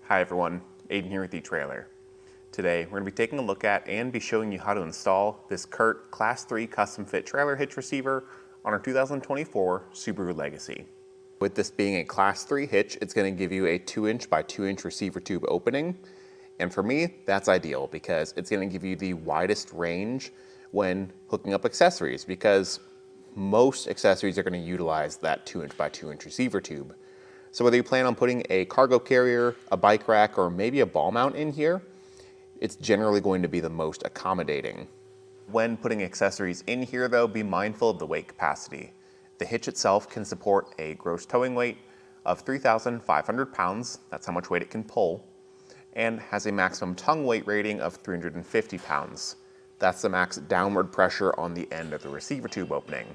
Hi everyone, Adrian here with etrailer. Today we're going to be taking a look at and be showing you how to install this CURT Class 3 custom fit trailer hitch receiver on our 2024 Subaru Legacy. With this being a Class 3 hitch, it's going to give you a 2" by 2" receiver tube opening. And for me, that's ideal because it's going to give you the widest range when hooking up accessories, because most accessories are going to utilize that 2" by 2" receiver tube. So whether you plan on putting a cargo carrier, a bike rack, or maybe a ball mount in here, it's generally going to be the most accommodating. When putting accessories in here though, be mindful of the weight capacity. The hitch itself can support a gross towing weight of 3,500 pounds, that's how much weight it can pull, and has a maximum tongue weight rating of 350 pounds. That's the max downward pressure on the end of the receiver tube opening.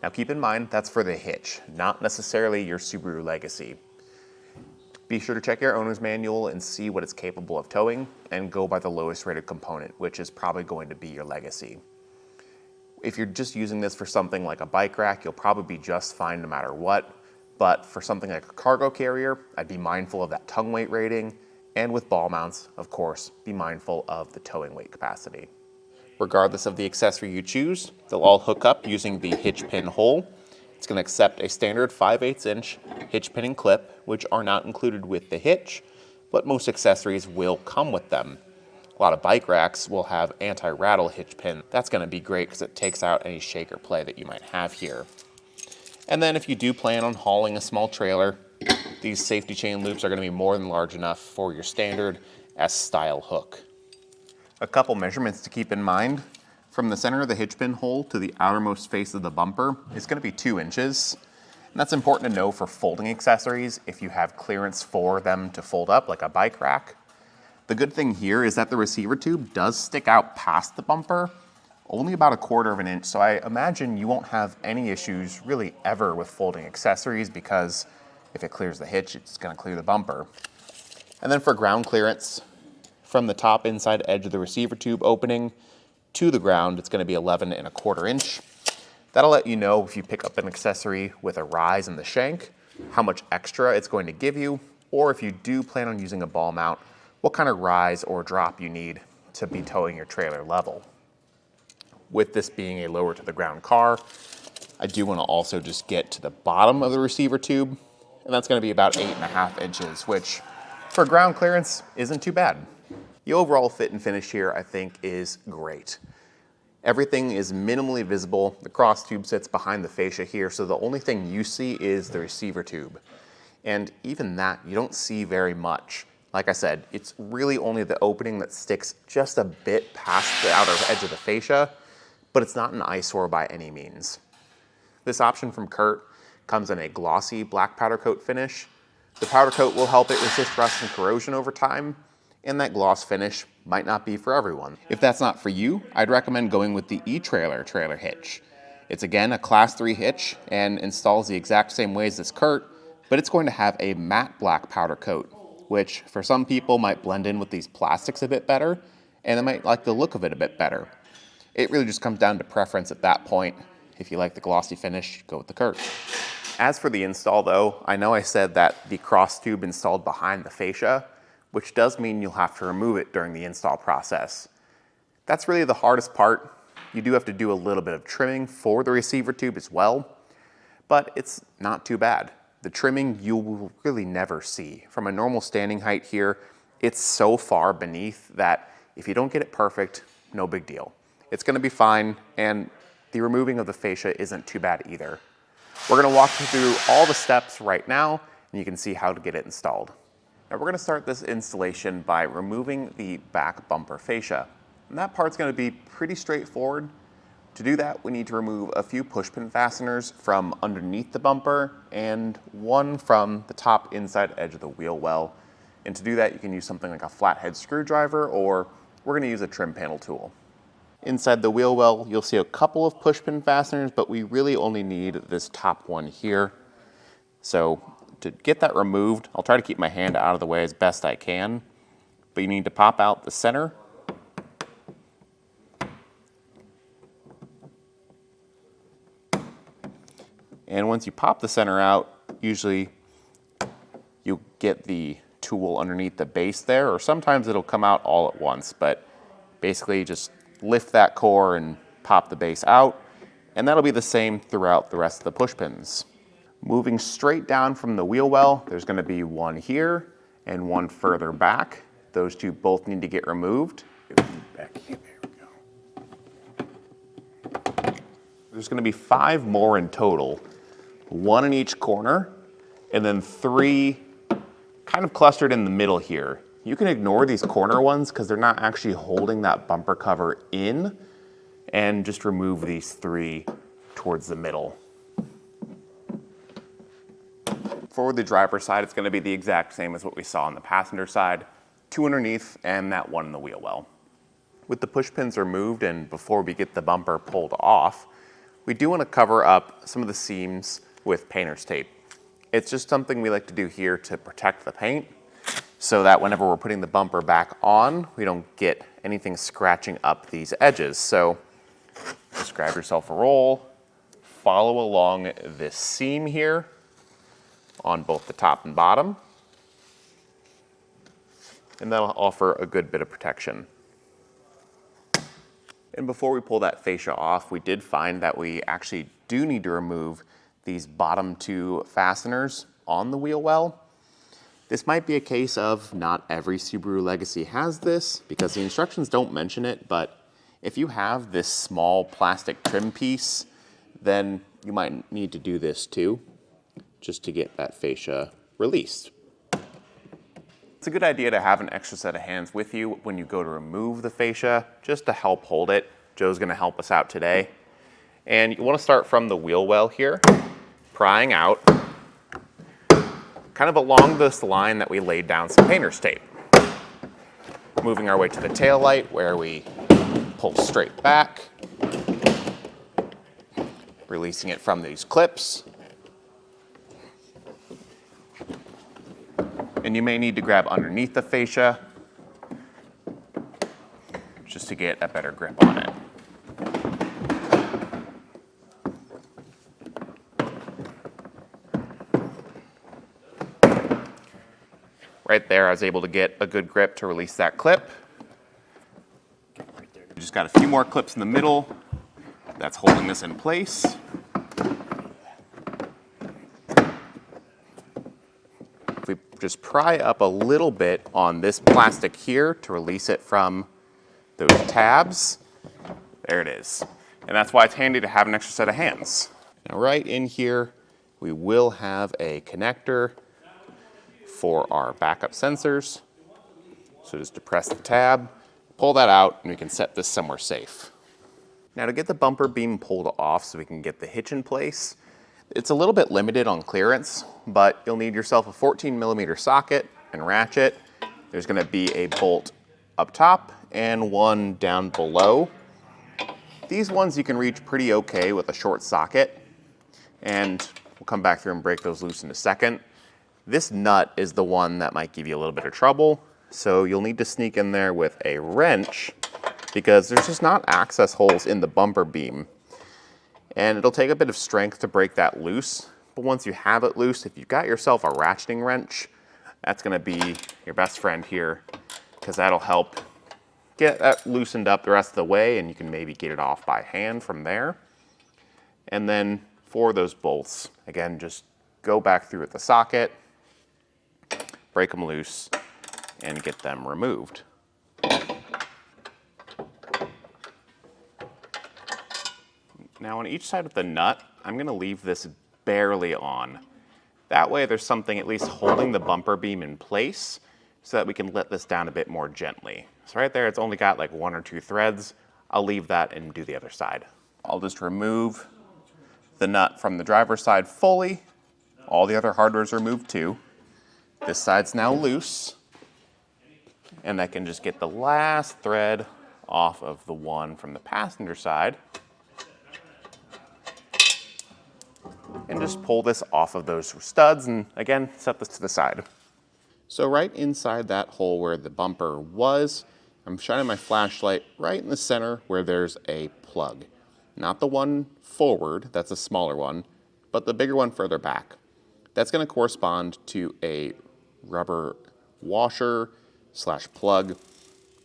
Now keep in mind, that's for the hitch, not necessarily your Subaru Legacy. Be sure to check your owner's manual and see what it's capable of towing, and go by the lowest rated component, which is probably going to be your Legacy. If you're just using this for something like a bike rack, you'll probably be just fine no matter what. But for something like a cargo carrier, I'd be mindful of that tongue weight rating, and with ball mounts, of course, be mindful of the towing weight capacity. Regardless of the accessory you choose, they'll all hook up using the hitch pin hole. It's going to accept a standard 5/8 inch hitch pin and clip, which are not included with the hitch, but most accessories will come with them. A lot of bike racks will have anti-rattle hitch pin. That's going to be great because it takes out any shake or play that you might have here. And then if you do plan on hauling a small trailer, these safety chain loops are going to be more than large enough for your standard S-style hook. A couple measurements to keep in mind. From the center of the hitch pin hole to the outermost face of the bumper is going to be 2 inches. And that's important to know for folding accessories if you have clearance for them to fold up like a bike rack. The good thing here is that the receiver tube does stick out past the bumper, only about 1/4 inch. So I imagine you won't have any issues really ever with folding accessories, because if it clears the hitch, it's going to clear the bumper. And then for ground clearance, from the top inside edge of the receiver tube opening to the ground, it's going to be 11¼ inch. That'll let you know if you pick up an accessory with a rise in the shank, how much extra it's going to give you, or if you do plan on using a ball mount, what kind of rise or drop you need to be towing your trailer level. With this being a lower to the ground car, I do want to also just get to the bottom of the receiver tube, and that's going to be about 8½ inches, which for ground clearance isn't too bad. The overall fit and finish here, I think, is great. Everything is minimally visible. The cross tube sits behind the fascia here, so the only thing you see is the receiver tube. And even that, you don't see very much. Like I said, it's really only the opening that sticks just a bit past the outer edge of the fascia, but it's not an eyesore by any means. This option from CURT comes in a glossy black powder coat finish. The powder coat will help it resist rust and corrosion over time, and that gloss finish might not be for everyone. If that's not for you, I'd recommend going with the etrailer trailer hitch. It's again a Class 3 hitch and installs the exact same way as this CURT, but it's going to have a matte black powder coat, which for some people might blend in with these plastics a bit better, and they might like the look of it a bit better. It really just comes down to preference at that point. If you like the glossy finish, go with the CURT. As for the install though, I know I said that the cross tube installed behind the fascia, which does mean you'll have to remove it during the install process. That's really the hardest part. You do have to do a little bit of trimming for the receiver tube as well, but it's not too bad. The trimming you will really never see. From a normal standing height here, it's so far beneath that if you don't get it perfect, no big deal. It's gonna be fine, and the removing of the fascia isn't too bad either. We're gonna walk you through all the steps right now, and you can see how to get it installed. Now we're going to start this installation by removing the back bumper fascia. And that part's going to be pretty straightforward. To do that, we need to remove a few push pin fasteners from underneath the bumper and one from the top inside edge of the wheel well. And to do that, you can use something like a flathead screwdriver, or we're going to use a trim panel tool. Inside the wheel well, you'll see a couple of push pin fasteners, but we really only need this top one here. So to get that removed, I'll try to keep my hand out of the way as best I can, but you need to pop out the center. And once you pop the center out, usually you get the tool underneath the base there, or sometimes it'll come out all at once, but basically just lift that core and pop the base out, and that'll be the same throughout the rest of the push pins. Moving straight down from the wheel well, there's going to be one here and one further back. Those two both need to get removed. Back here, there we go. There's going to be 5 more in total, 1 in each corner, and then 3 kind of clustered in the middle here. You can ignore these corner ones because they're not actually holding that bumper cover in, and just remove these 3 towards the middle. For the driver's side, it's going to be the exact same as what we saw on the passenger side. 2 underneath and that 1 in the wheel well. With the push pins removed and before we get the bumper pulled off, we do want to cover up some of the seams with painter's tape. It's just something we like to do here to protect the paint so that whenever we're putting the bumper back on, we don't get anything scratching up these edges. So just grab yourself a roll, follow along this seam here on both the top and bottom, and that'll offer a good bit of protection. And before we pull that fascia off, we did find that we actually do need to remove these bottom 2 fasteners on the wheel well. This might be a case of not every Subaru Legacy has this because the instructions don't mention it, but if you have this small plastic trim piece, then you might need to do this too, just to get that fascia released. It's a good idea to have an extra set of hands with you when you go to remove the fascia, just to help hold it. Joe's gonna help us out today. And you wanna start from the wheel well here, prying out, kind of along this line that we laid down some painter's tape. Moving our way to the tail light where we pull straight back, releasing it from these clips. And you may need to grab underneath the fascia just to get a better grip on it. Right there, I was able to get a good grip to release that clip. We just got a few more clips in the middle that's holding this in place. If we just pry up a little bit on this plastic here to release it from those tabs, there it is. And that's why it's handy to have an extra set of hands. Now right in here, we will have a connector for our backup sensors. So just depress the tab, pull that out, and we can set this somewhere safe. Now to get the bumper beam pulled off so we can get the hitch in place, it's a little bit limited on clearance, but you'll need yourself a 14mm socket and ratchet. There's gonna be a bolt up top and one down below. These ones you can reach pretty okay with a short socket, and we'll come back through and break those loose in a second. This nut is the one that might give you a little bit of trouble, so you'll need to sneak in there with a wrench because there's just not access holes in the bumper beam. And it'll take a bit of strength to break that loose, but once you have it loose, if you've got yourself a ratcheting wrench, that's gonna be your best friend here because that'll help get that loosened up the rest of the way, and you can maybe get it off by hand from there. And then for those bolts, again, just go back through with the socket, break them loose, and get them removed. Now on each side of the nut, I'm gonna leave this barely on. That way there's something at least holding the bumper beam in place so that we can let this down a bit more gently. So right there, it's only got like 1 or 2 threads. I'll leave that and do the other side. I'll just remove the nut from the driver's side fully. All the other hardware is removed too. This side's now loose, and I can just get the last thread off of the one from the passenger side and just pull this off of those studs and again, set this to the side. So right inside that hole where the bumper was, I'm shining my flashlight right in the center where there's a plug. Not the one forward, that's a smaller one, but the bigger one further back. That's gonna correspond to a rubber washer slash plug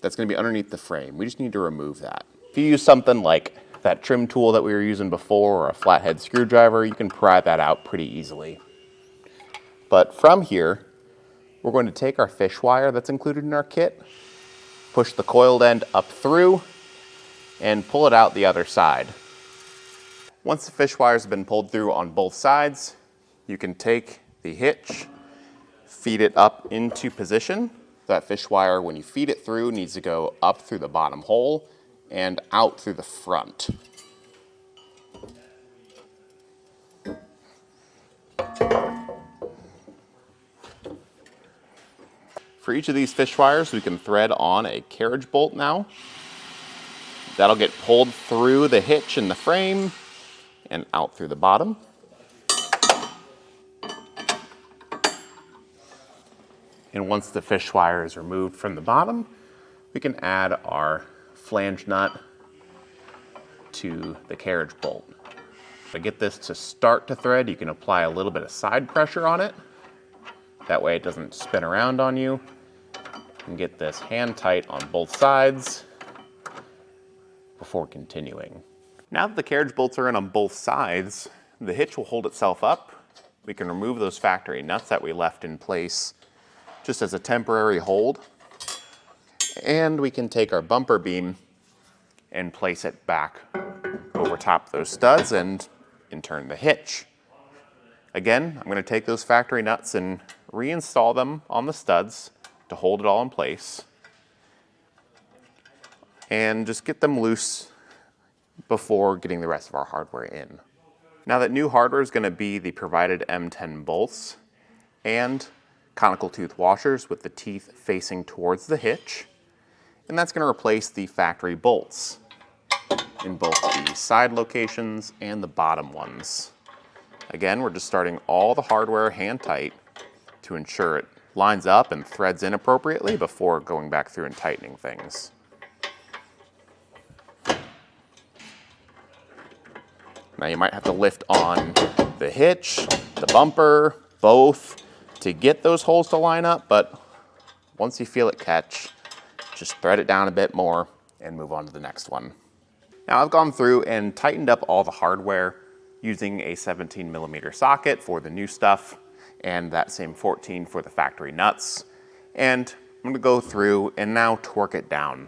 that's going to be underneath the frame. We just need to remove that. If you use something like that trim tool that we were using before or a flathead screwdriver, you can pry that out pretty easily. But from here, we're going to take our fish wire that's included in our kit, push the coiled end up through, and pull it out the other side. Once the fish wire has been pulled through on both sides, you can take the hitch, feed it up into position. That fish wire, when you feed it through, needs to go up through the bottom hole and out through the front. For each of these fish wires, we can thread on a carriage bolt now. That'll get pulled through the hitch in the frame and out through the bottom. And once the fish wire is removed from the bottom, we can add our flange nut to the carriage bolt. To get this to start to thread, you can apply a little bit of side pressure on it. That way it doesn't spin around on you. And get this hand tight on both sides before continuing. Now that the carriage bolts are in on both sides, the hitch will hold itself up. We can remove those factory nuts that we left in place just as a temporary hold. And we can take our bumper beam and place it back over top of those studs and in turn the hitch. Again, I'm going to take those factory nuts and reinstall them on the studs to hold it all in place. And just get them loose before getting the rest of our hardware in. Now that new hardware is going to be the provided M10 bolts and conical tooth washers with the teeth facing towards the hitch. And that's going to replace the factory bolts in both the side locations and the bottom ones. Again, we're just starting all the hardware hand tight to ensure it lines up and threads in appropriately before going back through and tightening things. Now you might have to lift on the hitch, the bumper, both to get those holes to line up, but once you feel it catch, just thread it down a bit more and move on to the next one. Now I've gone through and tightened up all the hardware using a 17mm socket for the new stuff and that same 14 for the factory nuts. And I'm going to go through and now torque it down.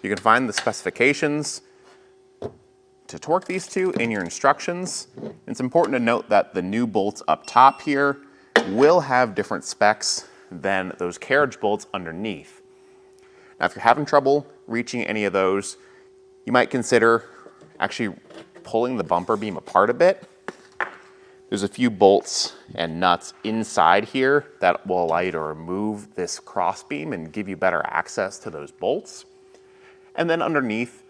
You can find the specifications to torque these two in your instructions. It's important to note that the new bolts up top here will have different specs than those carriage bolts underneath. Now, if you're having trouble reaching any of those, you might consider actually pulling the bumper beam apart a bit. There's a few bolts and nuts inside here that will allow you to remove this cross beam and give you better access to those bolts. And then underneath,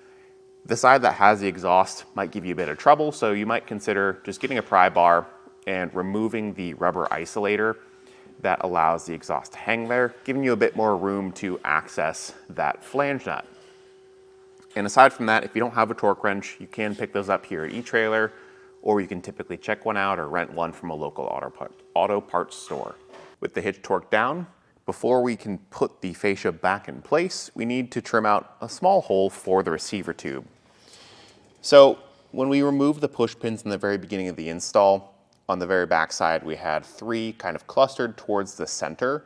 the side that has the exhaust might give you a bit of trouble, so you might consider just getting a pry bar and removing the rubber isolator that allows the exhaust to hang there, giving you a bit more room to access that flange nut. And aside from that, if you don't have a torque wrench, you can pick those up here at eTrailer, or you can typically check one out or rent one from a local auto parts store. With the hitch torqued down, before we can put the fascia back in place, we need to trim out a small hole for the receiver tube. So when we removed the push pins in the very beginning of the install, on the very back side we had 3 kind of clustered towards the center,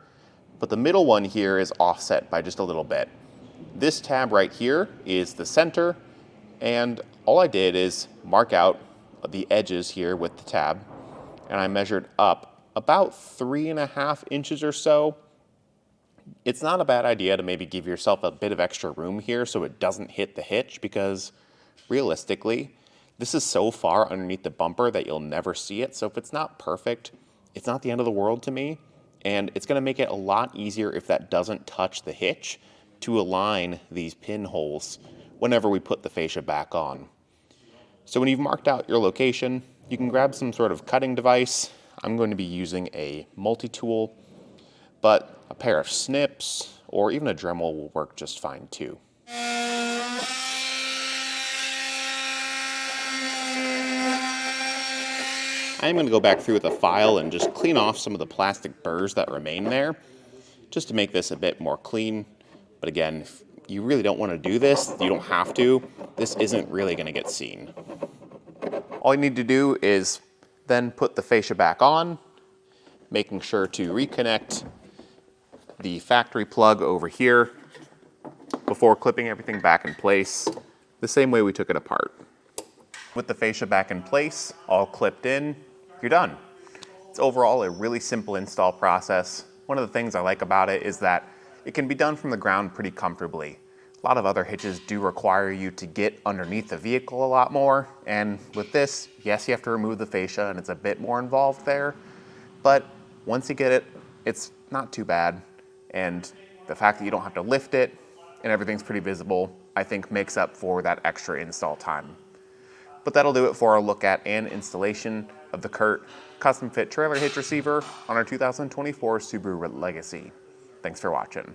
but the middle one here is offset by just a little bit. This tab right here is the center, and all I did is mark out the edges here with the tab, and I measured up about 3.5 inches or so. It's not a bad idea to maybe give yourself a bit of extra room here so it doesn't hit the hitch, because realistically, this is so far underneath the bumper that you'll never see it. So if it's not perfect, it's not the end of the world to me. And it's going to make it a lot easier if that doesn't touch the hitch to align these pinholes whenever we put the fascia back on. So when you've marked out your location, you can grab some sort of cutting device. I'm going to be using a multi-tool, but a pair of snips or even a Dremel will work just fine too. I'm going to go back through with a file and just clean off some of the plastic burrs that remain there. just to make this a bit more clean. But again, if you really don't want to do this, you don't have to. This isn't really going to get seen. All you need to do is then put the fascia back on, making sure to reconnect the factory plug over here before clipping everything back in place the same way we took it apart. With the fascia back in place, all clipped in, you're done. It's overall a really simple install process. One of the things I like about it is that it can be done from the ground pretty comfortably. A lot of other hitches do require you to get underneath the vehicle a lot more, and with this, yes, you have to remove the fascia and it's a bit more involved there, but once you get it, it's not too bad, and the fact that you don't have to lift it and everything's pretty visible, I think makes up for that extra install time. But that'll do it for our look at and installation of the CURT custom fit trailer hitch receiver on our 2024 Subaru Legacy. Thanks for watching.